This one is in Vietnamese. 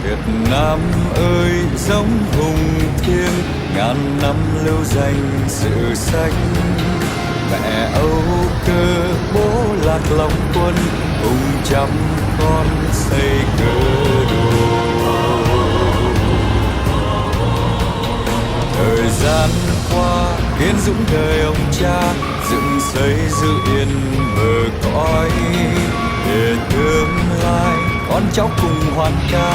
Việt Nam ơi giống hùng thiêng, ngàn năm lưu danh sử sách. Mẹ Âu Cơ bố Lạc Long Quân, cùng trăm con xây cơ đồ. Thời gian qua kiến dũng đời ông cha, dựng xây giữ yên bờ cõi, để tương lai con cháu cùng hoàn ca.